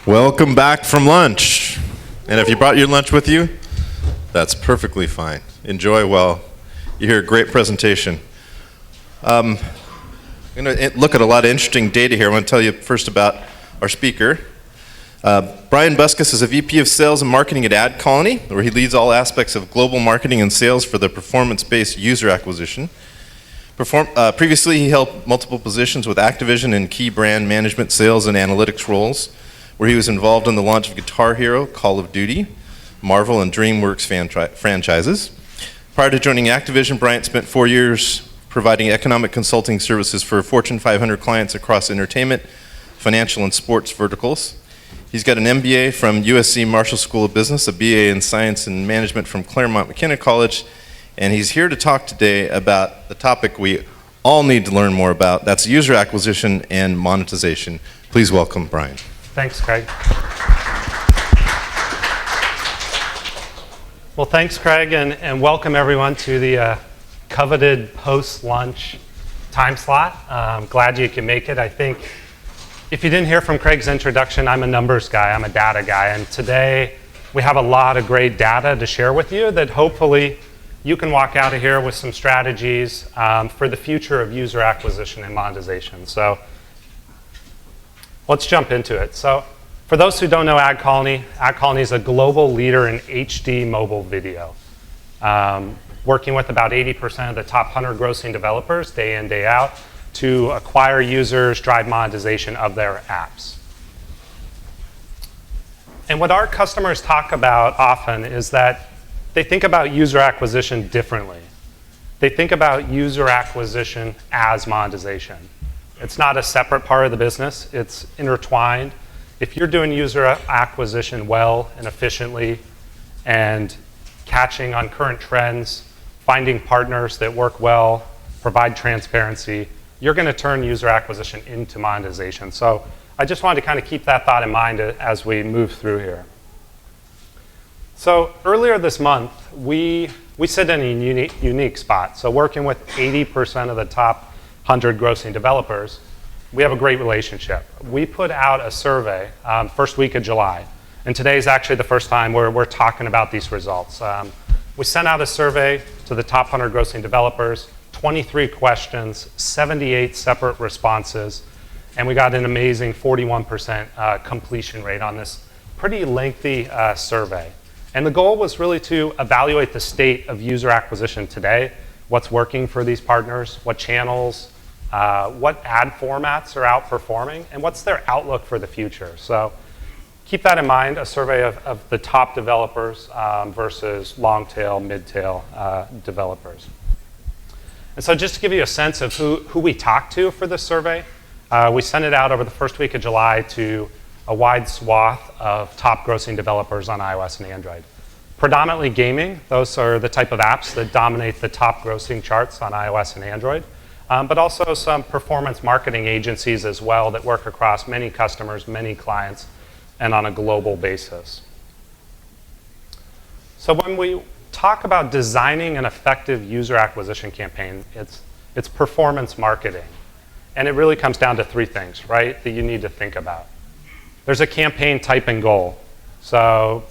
Welcome back from lunch. And if you brought your lunch with you, that's perfectly fine. Enjoy while you hear a great presentation. I'm going to look at a lot of interesting data here. I want to tell you first about our speaker. Bryan Buskas is a VP of Sales and Marketing at AdColony, where he leads all aspects of global marketing and sales for the performance-based user acquisition. Previously, he held multiple positions with Activision in key brand management, sales, and analytics roles, where he was involved in the launch of Guitar Hero, Call of Duty, Marvel, and DreamWorks franchises. Prior to joining Activision, Bryant spent 4 years providing economic consulting services for Fortune 500 clients across entertainment, financial, and sports verticals. He's got an MBA from USC Marshall School of Business, a BA in Science and Management from Claremont McKenna College, and he's here to talk today about the topic we all need to learn more about. That's user acquisition and monetization. Please welcome Bryan. Thanks, Craig. Well, thanks, Craig, and welcome everyone to the coveted post-lunch time slot. I'm glad you can make it. I think if you didn't hear from Craig's introduction, I'm a numbers guy, I'm a data guy, and today we have a lot of great data to share with you that hopefully you can walk out of here with some strategies for the future of user acquisition and monetization. So let's jump into it. So for those who don't know AdColony, AdColony is a global leader in HD mobile video, working with about 80% of the top 100 grossing developers day in, day out to acquire users, drive monetization of their apps. And what our customers talk about often is that they think about user acquisition differently. They think about user acquisition as monetization. It's not a separate part of the business, it's intertwined. If you're doing user acquisition well and efficiently and catching on current trends, finding partners that work well, provide transparency, you're going to turn user acquisition into monetization. So I just wanted to kind of keep that thought in mind as we move through here. So earlier this month, we sit in a unique spot. So working with 80% of the top 100 grossing developers, we have a great relationship. We put out a survey first week of July, and today is actually the first time we're talking about these results. We sent out a survey to the top 100 grossing developers, 23 questions, 78 separate responses, and we got an amazing 41% completion rate on this pretty lengthy survey. And the goal was really to evaluate the state of user acquisition today, what's working for these partners, what channels, what ad formats are outperforming, and what's their outlook for the future. So keep that in mind, a survey of the top developers versus long-tail, mid-tail developers. And so just to give you a sense of who we talked to for this survey, we sent it out over the first week of July to a wide swath of top grossing developers on iOS and Android. Predominantly gaming, those are the type of apps that dominate the top grossing charts on iOS and Android. But also some performance marketing agencies as well that work across many customers, many clients, and on a global basis. So when we talk about designing an effective user acquisition campaign, it's performance marketing. And it really comes down to three things, right, that you need to think about. There's a campaign type and goal. So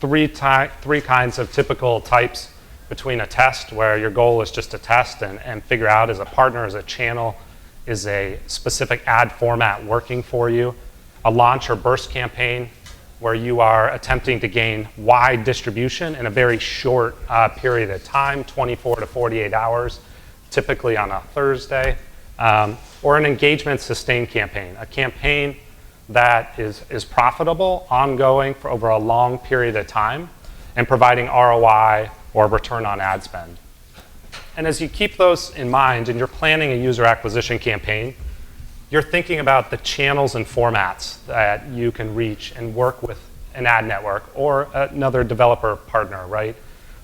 three kinds of typical types between a test where your goal is just to test and figure out as a partner, as a channel, is a specific ad format working for you, a launch or burst campaign where you are attempting to gain wide distribution in a very short period of time, 24 to 48 hours, typically on a Thursday, or an engagement sustained campaign, a campaign that is profitable, ongoing for over a long period of time, and providing ROI or return on ad spend. And as you keep those in mind and you're planning a user acquisition campaign, you're thinking about the channels and formats that you can reach and work with an ad network or another developer partner, right?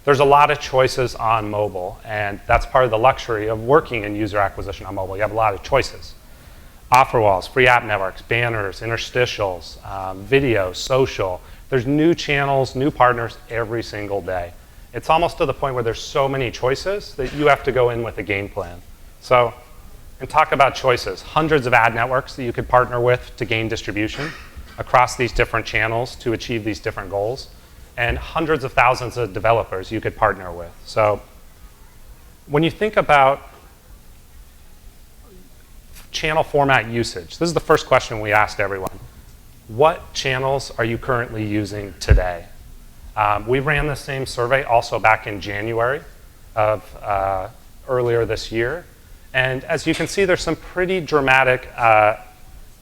There's a lot of choices on mobile, and that's part of the luxury of working in user acquisition on mobile. You have a lot of choices. Offer walls, free app networks, banners, interstitials, video, social. There's new channels, new partners every single day. It's almost to the point where there's so many choices that you have to go in with a game plan. And talk about choices. Hundreds of ad networks that you could partner with to gain distribution. across these different channels to achieve these different goals, and hundreds of thousands of developers you could partner with. So when you think about channel format usage, this is the first question we asked everyone. What channels are you currently using today? We ran the same survey also back in January of earlier this year. And as you can see, there's some pretty dramatic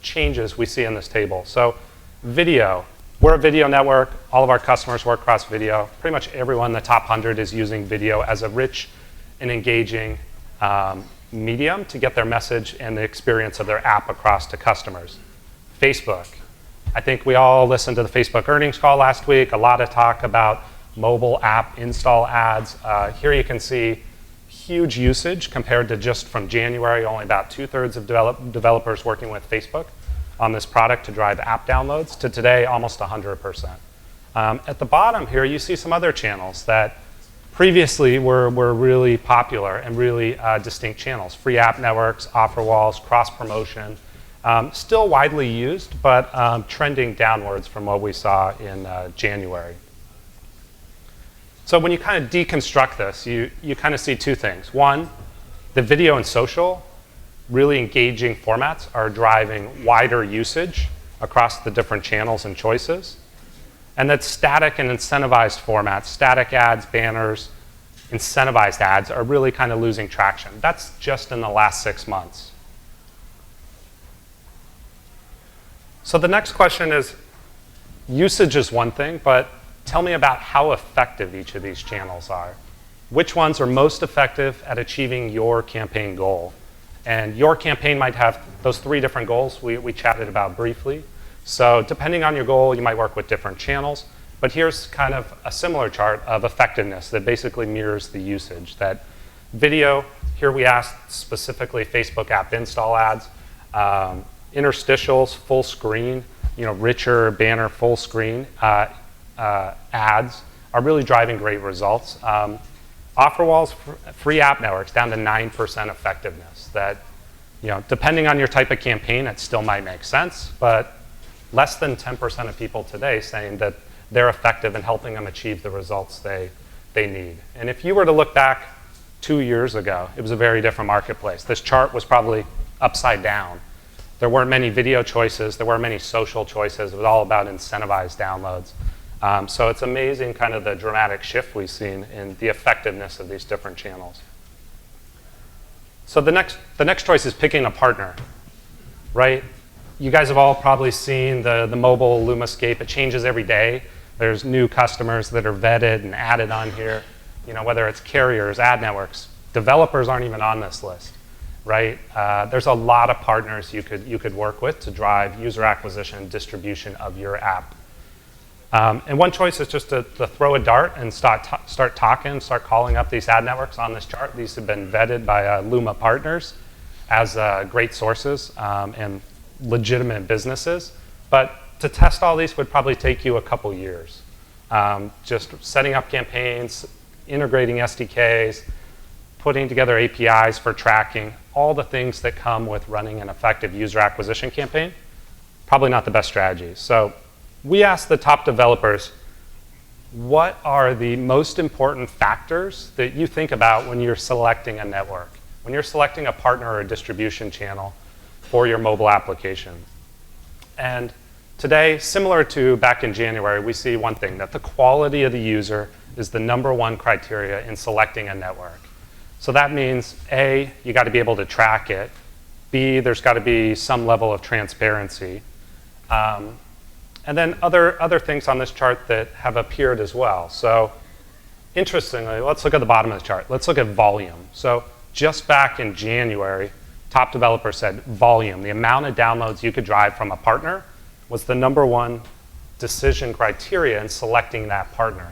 changes we see in this table. So video, we're a video network. All of our customers work across video. Pretty much everyone in the top 100 is using video as a rich and engaging medium to get their message and the experience of their app across to customers. Facebook. I think we all listened to the Facebook earnings call last week. A lot of talk about mobile app install ads. Here you can see huge usage compared to just from January, only about 2/3 of developers working with Facebook on this product to drive app downloads, to today, almost 100%. At the bottom here, you see some other channels that previously were really popular and really distinct channels. Free app networks, offer walls, cross-promotion. Still widely used, but trending downwards from what we saw in January. So when you kind of deconstruct this, you kind of see two things. One, the video and social, really engaging formats are driving wider usage across the different channels and choices. And that static and incentivized formats, static ads, banners, incentivized ads are really kind of losing traction. That's just in the last 6 months. So the next question is, usage is one thing, but tell me about how effective each of these channels are. Which ones are most effective at achieving your campaign goal? And your campaign might have those 3 different goals we chatted about briefly. So depending on your goal, you might work with different channels. But here's kind of a similar chart of effectiveness that basically mirrors the usage. That video, here we asked specifically Facebook app install ads, interstitials, full screen, richer banner, full screen ads are really driving great results. Offer walls, free app networks, down to 9% effectiveness. That, depending on your type of campaign, it still might make sense, but less than 10% of people today saying that they're effective in helping them achieve the results they need. And if you were to look back 2 years ago, it was a very different marketplace. This chart was probably upside down. There weren't many video choices. There weren't many social choices. It was all about incentivized downloads. So it's amazing kind of the dramatic shift we've seen in the effectiveness of these different channels. So the next choice is picking a partner, right? You guys have all probably seen the mobile LumaScape. It changes every day. There's new customers that are vetted and added on here. Whether it's carriers, ad networks, developers aren't even on this list, right? There's a lot of partners you could work with to drive user acquisition, distribution of your app. And one choice is just to throw a dart and start talking, start calling up these ad networks on this chart. These have been vetted by Luma partners as great sources and legitimate businesses. But to test all these would probably take you a couple years. Just setting up campaigns, integrating SDKs, putting together APIs for tracking, all the things that come with running an effective user acquisition campaign, probably not the best strategy. So we asked the top developers, what are the most important factors that you think about when you're selecting a network, when you're selecting a partner or a distribution channel for your mobile application? And today, similar to back in January, we see one thing, that the quality of the user is the #1 criteria in selecting a network. So that means A, you got to be able to track it. B, there's got to be some level of transparency. And then other things on this chart that have appeared as well. So interestingly, let's look at the bottom of the chart. Let's look at volume. So just back in January, top developers said volume, the amount of downloads you could drive from a partner, was the #1 decision criteria in selecting that partner.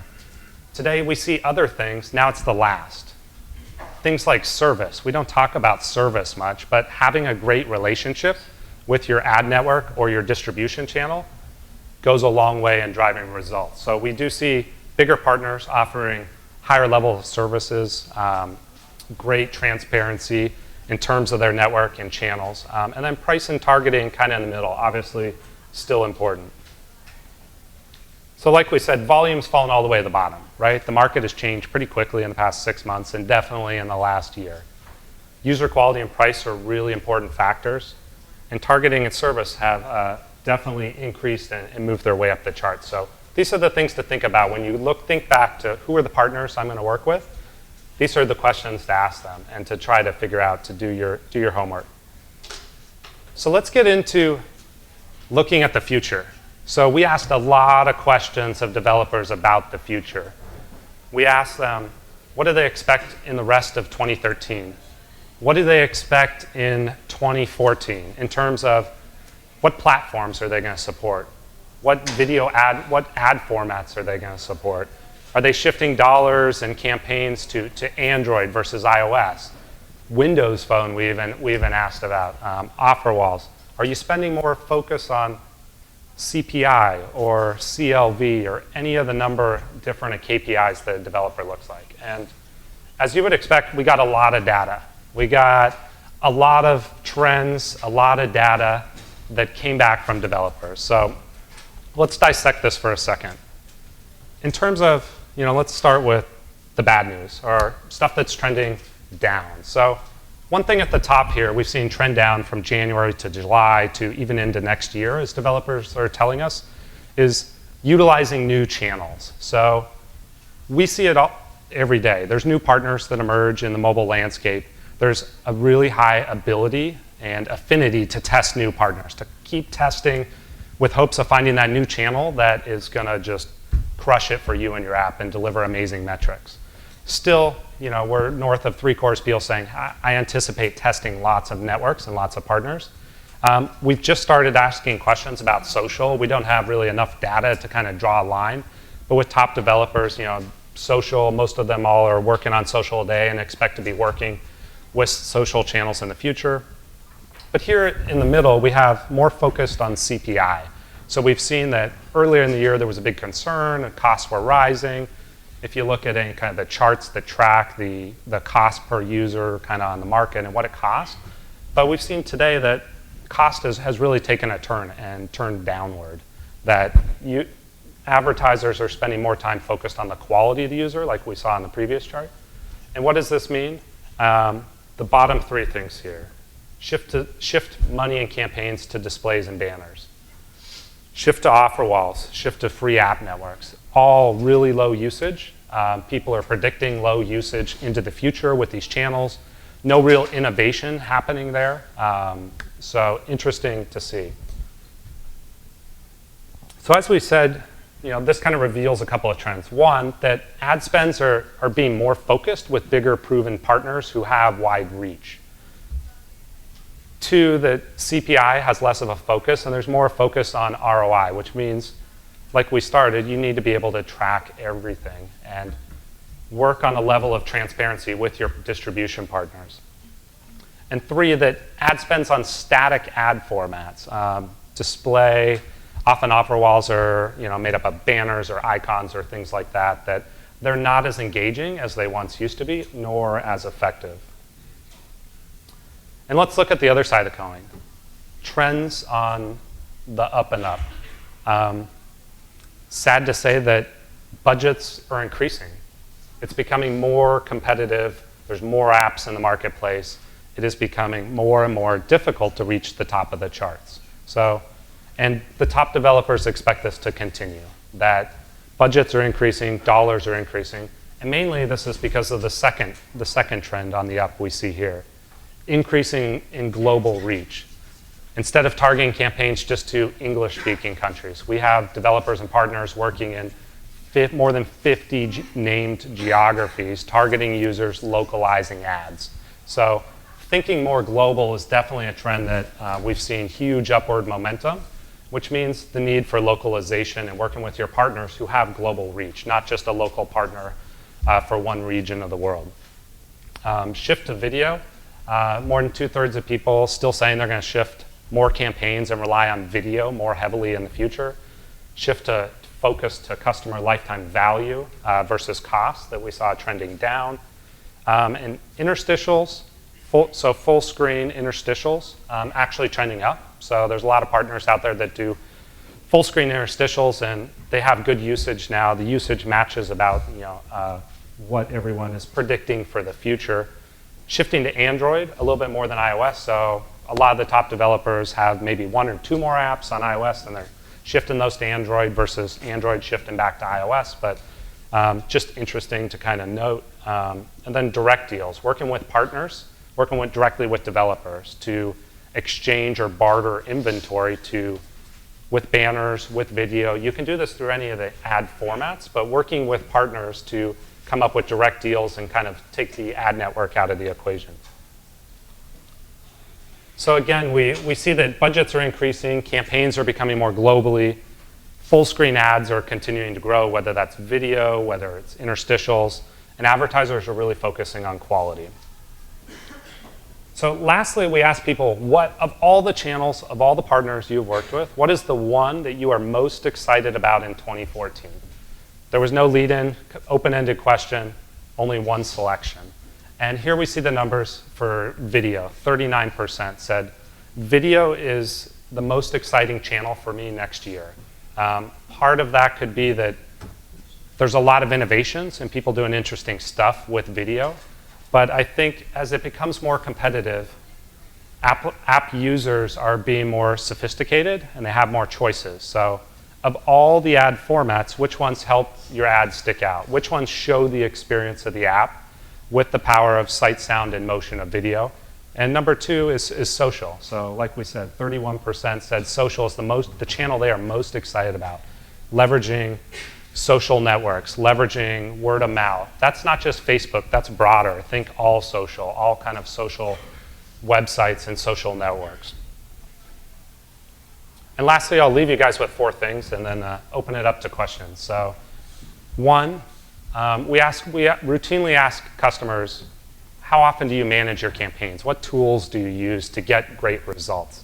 Today we see other things, now it's the last. Things like service. We don't talk about service much, but having a great relationship with your ad network or your distribution channel goes a long way in driving results. So we do see bigger partners offering higher level of services, great transparency in terms of their network and channels, and then price and targeting kind of in the middle. Obviously, still important. So like we said, volume's fallen all the way to the bottom, right? The market has changed pretty quickly in the past 6 months and definitely in the last year. User quality and price are really important factors, and targeting and service have definitely increased and moved their way up the chart. So these are the things to think about when you think back to who are the partners I'm going to work with. These are the questions to ask them and to try to figure out to do your homework. So let's get into looking at the future. So we asked a lot of questions of developers about the future. We asked them, what do they expect in the rest of 2013? What do they expect in 2014 in terms of what platforms are they going to support? What ad formats are they going to support? Are they shifting dollars and campaigns to Android versus iOS? Windows Phone we even asked about. Offer walls. Are you spending more focus on CPI or CLV or any of the number of different KPIs that a developer looks like? And as you would expect, we got a lot of data. We got a lot of trends, a lot of data that came back from developers. So let's dissect this for a second. In terms of, let's start with the bad news or stuff that's trending down. So one thing at the top here, we've seen trend down from January to July to even into next year, as developers are telling us, is utilizing new channels. So we see it all every day. There's new partners that emerge in the mobile landscape. There's a really high ability and affinity to test new partners, to keep testing with hopes of finding that new channel that is going to just crush it for you and your app and deliver amazing metrics. Still, we're north of 3/4 people saying, I anticipate testing lots of networks and lots of partners. We've just started asking questions about social. We don't have really enough data to kind of draw a line. But with top developers, social, most of them all are working on social today and expect to be working with social channels in the future. But here in the middle, we have more focused on CPI. So we've seen that earlier in the year, there was a big concern, and costs were rising. If you look at any kind of the charts that track the cost per user kind of on the market and what it costs. But we've seen today that cost has really taken a turn and turned downward. That advertisers are spending more time focused on the quality of the user, like we saw in the previous chart. And what does this mean? The bottom three things here. Shift money and campaigns to displays and banners. Shift to offer walls, shift to free app networks. All really low usage. People are predicting low usage into the future with these channels. No real innovation happening there. So interesting to see. So as we said, this kind of reveals a couple of trends. One, that ad spends are being more focused with bigger proven partners who have wide reach. Two, that CPI has less of a focus and there's more focus on ROI, which means, like we started, you need to be able to track everything and work on a level of transparency with your distribution partners. And three, that ad spends on static ad formats. Display, often offer walls are made up of banners or icons or things like that, that they're not as engaging as they once used to be, nor as effective. And let's look at the other side of the coin. Trends on the up and up. Sad to say that budgets are increasing. It's becoming more competitive. There's more apps in the marketplace. It is becoming more and more difficult to reach the top of the charts. And the top developers expect this to continue, that budgets are increasing, dollars are increasing, and mainly this is because of the second trend on the up we see here, increasing in global reach. Instead of targeting campaigns just to English-speaking countries, we have developers and partners working in more than 50 named geographies, targeting users, localizing ads. So thinking more global is definitely a trend that we've seen huge upward momentum, which means the need for localization and working with your partners who have global reach, not just a local partner for one region of the world. Shift to video. More than 2/3 of people still saying they're going to shift more campaigns and rely on video more heavily in the future. Shift to focus to customer lifetime value versus cost that we saw trending down. And interstitials, full screen interstitials, actually trending up. So there's a lot of partners out there that do full screen interstitials, and they have good usage now. The usage matches about what everyone is predicting for the future. Shifting to Android a little bit more than iOS, so a lot of the top developers have maybe 1 or 2 more apps on iOS, and they're shifting those to Android versus Android shifting back to iOS, but just interesting to kind of note. And then direct deals, working with partners, working directly with developers to exchange or barter inventory with banners, with video. You can do this through any of the ad formats, but working with partners to come up with direct deals and kind of take the ad network out of the equation. So again, we see that budgets are increasing, campaigns are becoming more globally, full screen ads are continuing to grow, whether that's video, whether it's interstitials, and advertisers are really focusing on quality. So lastly, we ask people, what of all the channels, of all the partners you've worked with, what is the one that you are most excited about in 2014? There was no lead-in, open-ended question, only one selection. And here we see the numbers for video. 39% said, video is the most exciting channel for me next year. Part of that could be that there's a lot of innovations and people doing interesting stuff with video. But I think as it becomes more competitive, app users are being more sophisticated and they have more choices. So of all the ad formats, which ones help your ad stick out? Which ones show the experience of the app with the power of sight, sound, and motion of video? And number 2 is social. So like we said, 31% said social is the channel they are most excited about. Leveraging social networks, leveraging word of mouth. That's not just Facebook, that's broader. Think all social, all kind of social websites and social networks. And lastly, I'll leave you guys with 4 things and then open it up to questions. So 1, we routinely ask customers, how often do you manage your campaigns? What tools do you use to get great results?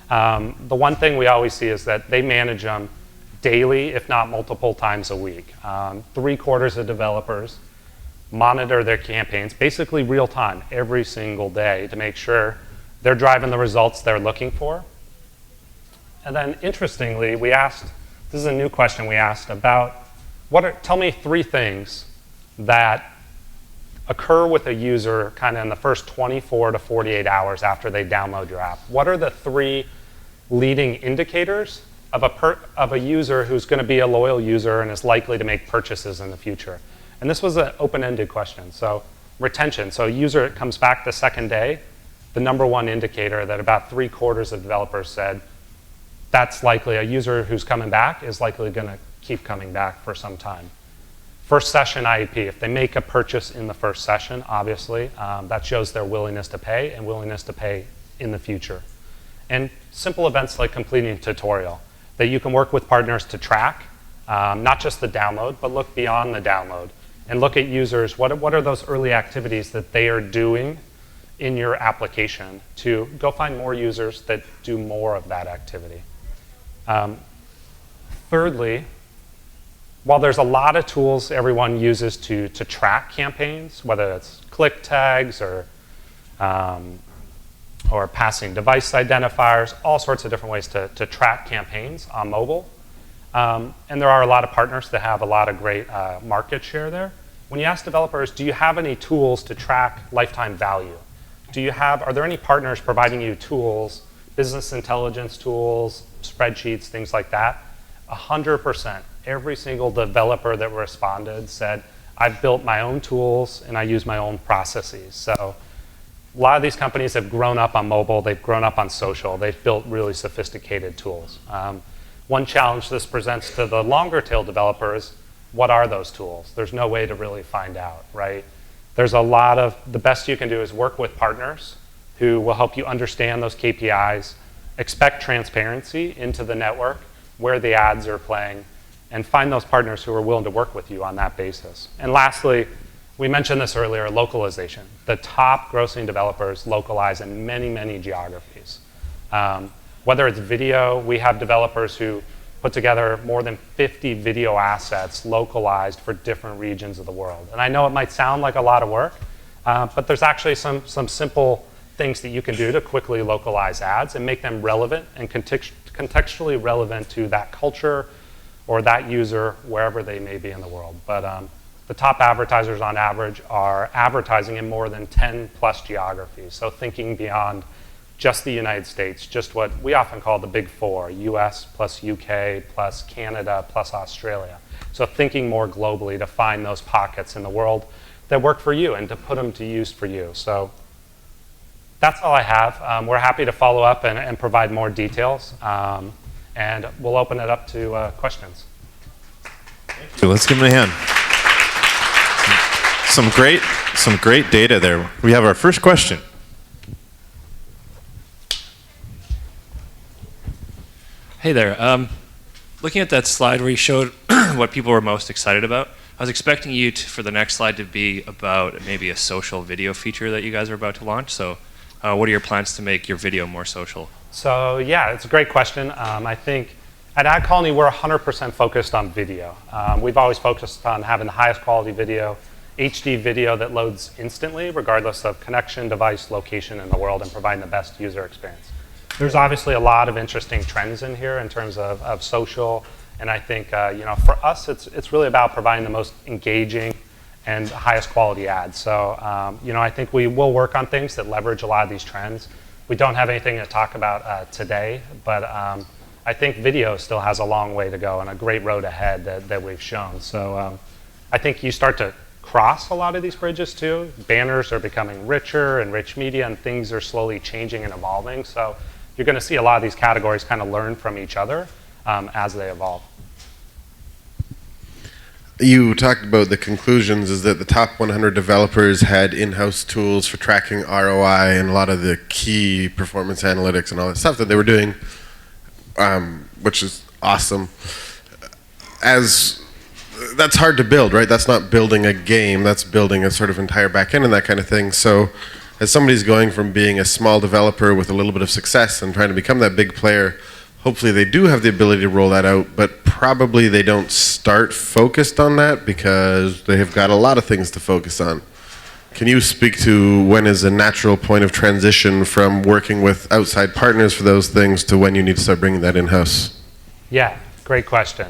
The one thing we always see is that they manage them daily, if not multiple times a week. 3/4 of developers monitor their campaigns, basically real time, every single day to make sure they're driving the results they're looking for. And then interestingly, we asked, this is a new question we asked about, tell me 3 things that occur with a user kind of in the first 24 to 48 hours after they download your app. What are the 3 leading indicators of a user who's going to be a loyal user and is likely to make purchases in the future? And this was an open-ended question. So retention, so a user comes back the second day, the number 1 indicator that about 3/4 of developers said, that's likely, a user who's coming back is likely going to keep coming back for some time. First session IEP, if they make a purchase in the first session, obviously, that shows their willingness to pay and willingness to pay in the future. And simple events like completing a tutorial that you can work with partners to track, not just the download, but look beyond the download and look at users, what are those early activities that they are doing in your application to go find more users that do more of that activity. Thirdly, while there's a lot of tools everyone uses to track campaigns, whether it's click tags or passing device identifiers, all sorts of different ways to track campaigns on mobile. And there are a lot of partners that have a lot of great market share there. When you ask developers, do you have any tools to track lifetime value? Are there any partners providing you tools, business intelligence tools, spreadsheets, things like that? 100%. Every single developer that responded said, I've built my own tools and I use my own processes. So a lot of these companies have grown up on mobile, they've grown up on social, they've built really sophisticated tools. One challenge this presents to the longer tail developers, what are those tools? There's no way to really find out, right? There's the best you can do is work with partners who will help you understand those KPIs, expect transparency into the network, where the ads are playing, and find those partners who are willing to work with you on that basis. And lastly, we mentioned this earlier, localization. The top grossing developers localize in many, many geographies. Whether it's video, we have developers who put together more than 50 video assets localized for different regions of the world. And I know it might sound like a lot of work, but there's actually some simple things that you can do to quickly localize ads and make them relevant and contextually relevant to that culture or that user wherever they may be in the world. But the top advertisers on average are advertising in more than 10 plus geographies. So thinking beyond just the United States, just what we often call the big four, US plus UK plus Canada plus Australia. So thinking more globally to find those pockets in the world that work for you and to put them to use for you. So that's all I have. We're happy to follow up and provide more details. And we'll open it up to questions. So let's give him a hand. Some great data there. We have our first question. Hey there. Looking at that slide where you showed what people were most excited about, I was expecting you for the next slide to be about maybe a social video feature that you guys are about to launch. So what are your plans to make your video more social? So yeah, it's a great question. I think at AdColony, we're 100% focused on video. We've always focused on having the highest quality video, HD video that loads instantly, regardless of connection, device, location in the world, and providing the best user experience. There's obviously a lot of interesting trends in here in terms of social, and I think for us, it's really about providing the most engaging and highest quality ads. So I think we will work on things that leverage a lot of these trends. We don't have anything to talk about today, but I think video still has a long way to go and a great road ahead that we've shown. So I think you start to cross a lot of these bridges too. Banners are becoming richer and rich media, and things are slowly changing and evolving. So you're going to see a lot of these categories kind of learn from each other as they evolve. You talked about the conclusions is that the top 100 developers had in-house tools for tracking ROI and a lot of the key performance analytics and all that stuff that they were doing, which is awesome. That's hard to build, right? That's not building a game, that's building a sort of entire backend and that kind of thing. So as somebody's going from being a small developer with a little bit of success and trying to become that big player, hopefully they do have the ability to roll that out, but probably they don't start focused on that because they have got a lot of things to focus on. Can you speak to when is a natural point of transition from working with outside partners for those things to when you need to start bringing that in-house? Yeah, great question.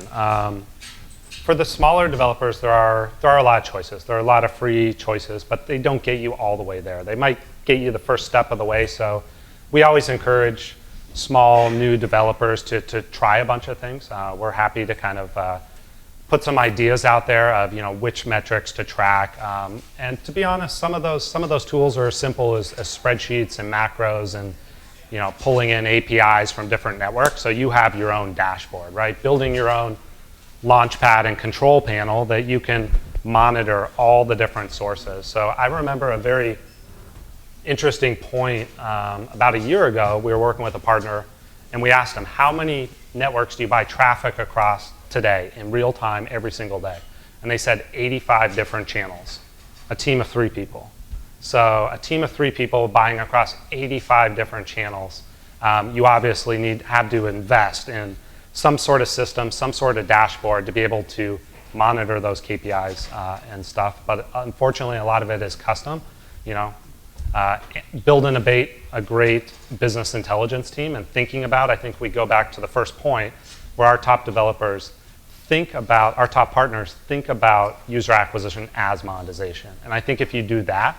For the smaller developers, there are a lot of choices. There are a lot of free choices, but they don't get you all the way there. They might get you the first step of the way, so we always encourage small new developers to try a bunch of things. We're happy to kind of put some ideas out there of which metrics to track. And to be honest, some of those tools are as simple as spreadsheets and macros and pulling in APIs from different networks. So you have your own dashboard, right? Building your own launchpad and control panel that you can monitor all the different sources. So I remember a very interesting point about a year ago. We were working with a partner and we asked them, how many networks do you buy traffic across today in real time every single day? And they said 85 different channels, a team of 3 people. So a team of 3 people buying across 85 different channels. You obviously have to invest in some sort of system, some sort of dashboard to be able to monitor those KPIs and stuff. But unfortunately, a lot of it is custom. Build and abate a great business intelligence team and thinking about, I think we go back to the first point where our top developers our top partners think about user acquisition as monetization. And I think if you do that,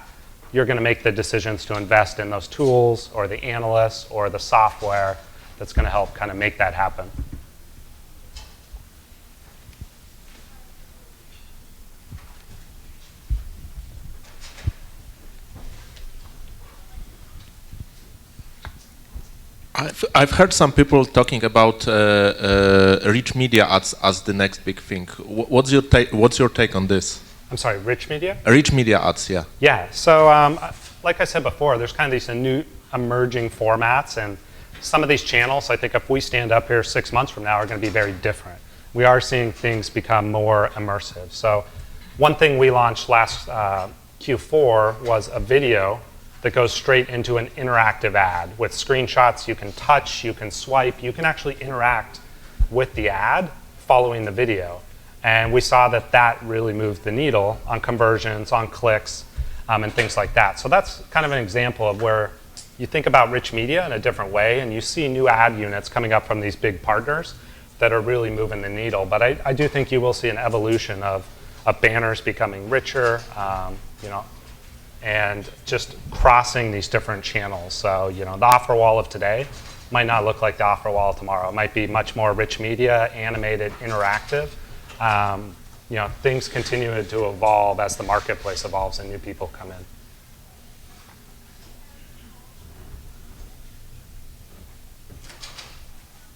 you're going to make the decisions to invest in those tools or the analysts or the software that's going to help kind of make that happen. I've heard some people talking about rich media ads as the next big thing. What's your take on this? I'm sorry, rich media? Rich media ads, yeah. Yeah, so like I said before, there's kind of these new emerging formats, and some of these channels, I think if we stand up here 6 months from now, are going to be very different. We are seeing things become more immersive. So one thing we launched last Q4 was a video that goes straight into an interactive ad with screenshots you can touch, you can swipe, you can actually interact with the ad following the video. And we saw that really moved the needle on conversions, on clicks, and things like that. So that's kind of an example of where you think about rich media in a different way, and you see new ad units coming up from these big partners that are really moving the needle. But I do think you will see an evolution of banners becoming richer, and just crossing these different channels. So, the offer wall of today might not look like the offer wall of tomorrow. It might be much more rich media, animated, interactive. Things continue to evolve as the marketplace evolves and new people come in.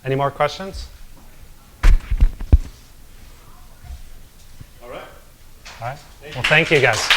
Any more questions? All right. Well, thank you guys.